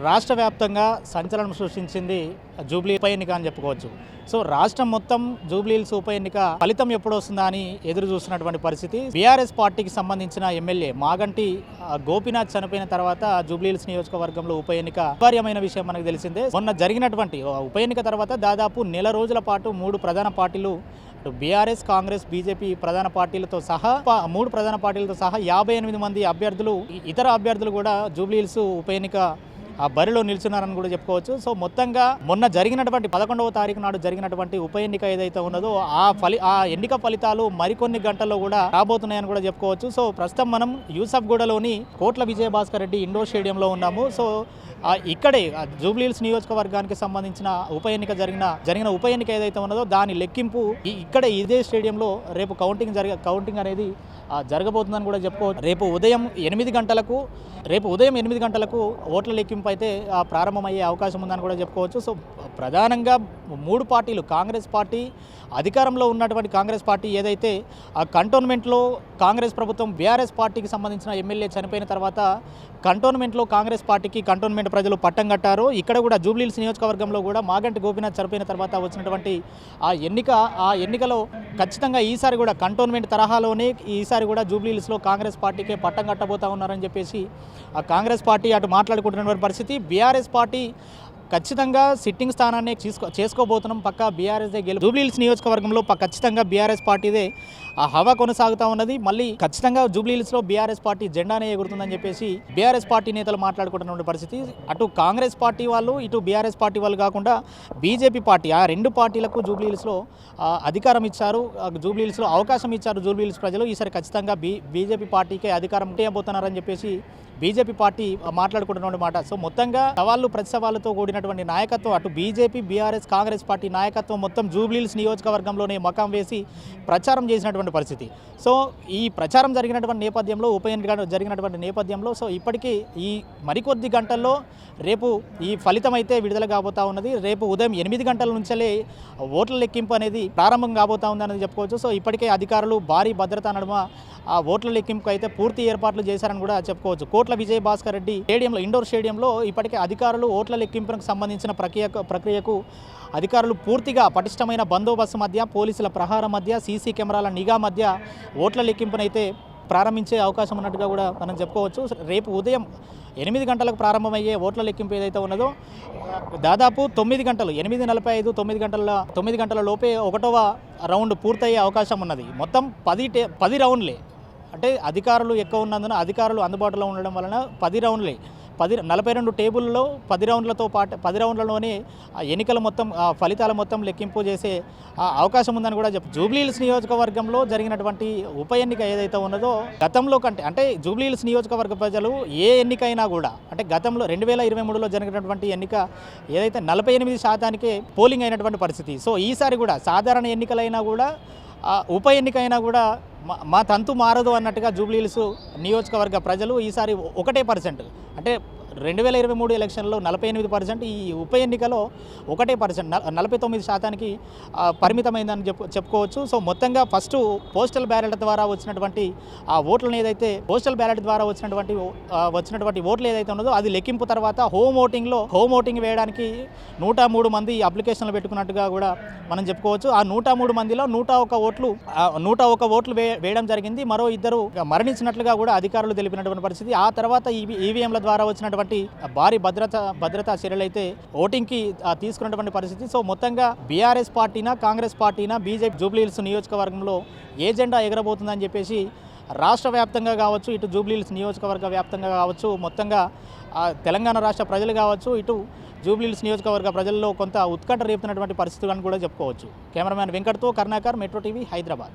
రాష్ట్ర వ్యాప్తంగా సంచలనం సృష్టించింది జూబ్లీ ఉప ఎన్నిక అని చెప్పుకోవచ్చు. సో రాష్ట్రం మొత్తం జూబ్లీహిల్స్ ఉప ఎన్నిక ఫలితం ఎప్పుడు వస్తుందా అని ఎదురు చూస్తున్నటువంటి పరిస్థితి. బీఆర్ఎస్ పార్టీకి సంబంధించిన ఎమ్మెల్యే మాగంటి గోపీనాథ్ చనిపోయిన తర్వాత జూబ్లీహిల్స్ నియోజకవర్గంలో ఉప ఎన్నిక అనివార్యమైన విషయం మనకు తెలిసిందే. మొన్న జరిగినటువంటి ఉప ఎన్నిక తర్వాత దాదాపు నెల రోజుల పాటు మూడు ప్రధాన పార్టీలు బీఆర్ఎస్, కాంగ్రెస్, బీజేపీ ప్రధాన పార్టీలతో సహా మూడు ప్రధాన పార్టీలతో సహా 58 మంది అభ్యర్థులు, ఇతర అభ్యర్థులు కూడా జూబ్లీహిల్స్ ఉప ఎన్నిక బరిలో నిల్చున్నారని కూడా చెప్పుకోవచ్చు. సో మొత్తంగా మొన్న జరిగినటువంటి 11వ తారీఖు నాడు జరిగినటువంటి ఉప ఎన్నిక ఏదైతే ఉన్నదో ఆ ఎన్నిక ఫలితాలు మరికొన్ని గంటల్లో కూడా రాబోతున్నాయని కూడా చెప్పుకోవచ్చు. సో ప్రస్తుతం మనం యూసఫ్గూడలోని కోట్ల విజయభాస్కర్ రెడ్డి ఇండోర్ స్టేడియంలో ఉన్నాము. సో ఇక్కడే జూబ్లీహిల్స్ నియోజకవర్గానికి సంబంధించిన ఉప ఎన్నిక జరిగిన ఉప ఎన్నిక ఏదైతే ఉన్నదో దాని లెక్కింపు ఇక్కడే ఇదే స్టేడియంలో రేపు కౌంటింగ్ అనేది జరగబోతుందని కూడా చెప్పుకోవచ్చు. రేపు ఉదయం 8 గంటలకు ఓట్ల లెక్కింపు అయితే ప్రారంభమయ్యే అవకాశం ఉందని కూడా చెప్పుకోవచ్చు. సో ప్రధానంగా మూడు పార్టీలు, కాంగ్రెస్ పార్టీ, అధికారంలో ఉన్నటువంటి కాంగ్రెస్ పార్టీ ఏదైతే ఆ కంటోన్మెంట్లో కాంగ్రెస్ ప్రభుత్వం బీఆర్ఎస్ పార్టీకి సంబంధించిన ఎమ్మెల్యే చనిపోయిన తర్వాత కంటోన్మెంట్లో కాంగ్రెస్ పార్టీకి కంటోన్మెంట్ ప్రజలు పట్టం కట్టారు. ఇక్కడ కూడా జూబ్లీహిల్స్ నియోజకవర్గంలో కూడా మాగంటి గోపీనాథ్ చనిపోయిన తర్వాత వచ్చినటువంటి ఆ ఎన్నికలో ఖచ్చితంగా ఈసారి కూడా కంటోన్మెంట్ తరహాలోనే ఈసారి కూడా జూబ్లీహిల్స్లో కాంగ్రెస్ పార్టీకే పట్టం కట్టబోతా ఉన్నారని చెప్పేసి ఆ కాంగ్రెస్ పార్టీ అటు మాట్లాడుకుంటున్నటువంటి పరిస్థితి. బీఆర్ఎస్ పార్టీ ఖచ్చితంగా సిట్టింగ్ స్థానాన్ని చేసుకోబోతున్నాం, పక్కా బీఆర్ఎస్దే జూబ్లీహిల్స్ నియోజకవర్గంలో ఖచ్చితంగా బీఆర్ఎస్ పార్టీదే ఆ హవా కొనసాగుతూ ఉన్నది. మళ్ళీ ఖచ్చితంగా జూబ్లీహిల్స్లో బీఆర్ఎస్ పార్టీ జెండానే ఎగురుతుందని చెప్పేసి బీఆర్ఎస్ పార్టీ నేతలు మాట్లాడుకుంటున్న పరిస్థితి. అటు కాంగ్రెస్ పార్టీ వాళ్ళు, ఇటు బీఆర్ఎస్ పార్టీ వాళ్ళు కాకుండా బీజేపీ పార్టీ, ఆ రెండు పార్టీలకు జూబ్లీహిల్స్లో అధికారం ఇచ్చారు, జూబ్లీహిల్స్లో అవకాశం ఇచ్చారు జూబ్లీహిల్స్ ప్రజలు. ఈసారి ఖచ్చితంగా బీజేపీ పార్టీకే అధికారం చేయబోతున్నారని చెప్పేసి బీజేపీ పార్టీ మాట్లాడుకుంటున్న మాట. సో మొత్తంగా సవాళ్ళు ప్రతి సవాళ్ళతో కూడినటువంటి నాయకత్వం అటు బీజేపీ, బీఆర్ఎస్, కాంగ్రెస్ పార్టీ నాయకత్వం మొత్తం జూబ్లీహిల్స్ నియోజకవర్గంలోనే మకాం వేసి ప్రచారం చేసినటువంటి పరిస్థితి. సో ఈ ప్రచారం జరిగినటువంటి నేపథ్యంలో, ఉప ఎన్నిక జరిగినటువంటి నేపథ్యంలో సో ఇప్పటికీ ఈ మరికొద్ది గంటల్లో రేపు ఈ ఫలితం అయితే విడుదల కాబోతా ఉన్నది. రేపు ఉదయం 8 గంటల నుంచే ఓట్ల లెక్కింపు అనేది ప్రారంభం కాబోతా ఉందని చెప్పుకోవచ్చు. సో ఇప్పటికే అధికారులు భారీ భద్రతా నడుమ ఆ ఓట్ల లెక్కింపుకు అయితే పూర్తి ఏర్పాట్లు చేశారని కూడా చెప్పుకోవచ్చు. కోట్ల విజయభాస్కర్ రెడ్డి స్టేడియంలో, ఇండోర్ స్టేడియంలో ఇప్పటికే అధికారులు ఓట్ల లెక్కింపుకు సంబంధించిన ప్రక్రియకు అధికారులు పూర్తిగా పటిష్టమైన బందోబస్తు మధ్య, పోలీసుల ప్రహారం మధ్య, సీసీ కెమెరాల నిఘా మధ్య ఓట్ల లెక్కింపునైతే ప్రారంభించే అవకాశం ఉన్నట్టుగా కూడా మనం చెప్పుకోవచ్చు. రేపు ఉదయం 8 గంటలకు ప్రారంభమయ్యే ఓట్ల లెక్కింపు ఏదైతే ఉన్నదో దాదాపు 9 గంటలు, 8:45, 9 గంటల లోపే 1వ రౌండ్ పూర్తయ్యే అవకాశం ఉన్నది. మొత్తం 10 రౌండ్లే, అంటే అధికారులు ఎక్కువ ఉన్నందున అధికారులు అందుబాటులో ఉండడం వలన 10 రౌండ్లే, 42 టేబుల్లో 10 రౌండ్లతో పాటు 10 రౌండ్లలోనే ఎన్నికల మొత్తం ఫలితాల మొత్తం లెక్కింపు చేసే అవకాశం ఉందని కూడా జూబ్లీహిల్స్ నియోజకవర్గంలో జరిగినటువంటి ఉప ఎన్నిక ఏదైతే ఉన్నదో గతంలో కంటే, అంటే జూబ్లీహిల్స్ నియోజకవర్గ ప్రజలు ఏ ఎన్నికైనా కూడా, అంటే గతంలో 2023లో జరిగినటువంటి ఎన్నిక ఏదైతే 48% పోలింగ్ అయినటువంటి పరిస్థితి. సో ఈసారి కూడా సాధారణ ఎన్నికలైనా కూడా ఉప ఎన్నికైనా కూడా మా తంతు మారదు అన్నట్టుగా జూబ్లీహిల్స్ నియోజకవర్గ ప్రజలు ఈసారి 1% అంటే 2023 ఎలక్షన్లో 48%, ఈ ఉప ఎన్నికలో 1%, 49% పరిమితమైందని చెప్పుకోవచ్చు. సో మొత్తంగా ఫస్ట్ పోస్టల్ బ్యాలెట్ ద్వారా వచ్చినటువంటి ఆ ఓట్లను ఏదైతే పోస్టల్ బ్యాలెట్ ద్వారా వచ్చినటువంటి ఓట్లు ఏదైతే ఉన్నదో అది లెక్కింపు తర్వాత హోమ్ ఓటింగ్ వేయడానికి 103 మంది అప్లికేషన్లు పెట్టుకున్నట్టుగా కూడా మనం చెప్పుకోవచ్చు. ఆ 103 మందిలో 101 ఓట్లు వేయడం జరిగింది. మరో 2 మరణించినట్లుగా కూడా అధికారులు తెలిపినటువంటి పరిస్థితి. ఆ తర్వాత ఈవీఎంల ద్వారా వచ్చినటువంటి భారీ భద్రతా చర్యలు అయితే ఓటింగ్కి తీసుకున్నటువంటి పరిస్థితి. సో మొత్తంగా బీఆర్ఎస్ పార్టీనా, కాంగ్రెస్ పార్టీనా, బీజేపీ జూబ్లీహిల్స్ నియోజకవర్గంలో ఏ జెండా ఎగరబోతుందని చెప్పేసి రాష్ట్ర వ్యాప్తంగా కావచ్చు, ఇటు జూబ్లీహిల్స్ నియోజకవర్గ వ్యాప్తంగా కావచ్చు, మొత్తంగా తెలంగాణ రాష్ట్ర ప్రజలు కావచ్చు, ఇటు జూబ్లీహిల్స్ నియోజకవర్గ ప్రజల్లో కొంత ఉత్కంఠ రేపుతున్నటువంటి పరిస్థితులను కూడా చెప్పుకోవచ్చు. కెమెరామ్యాన్ వెంకట్తో కరుణాకర్, మెట్రో టీవీ, హైదరాబాద్.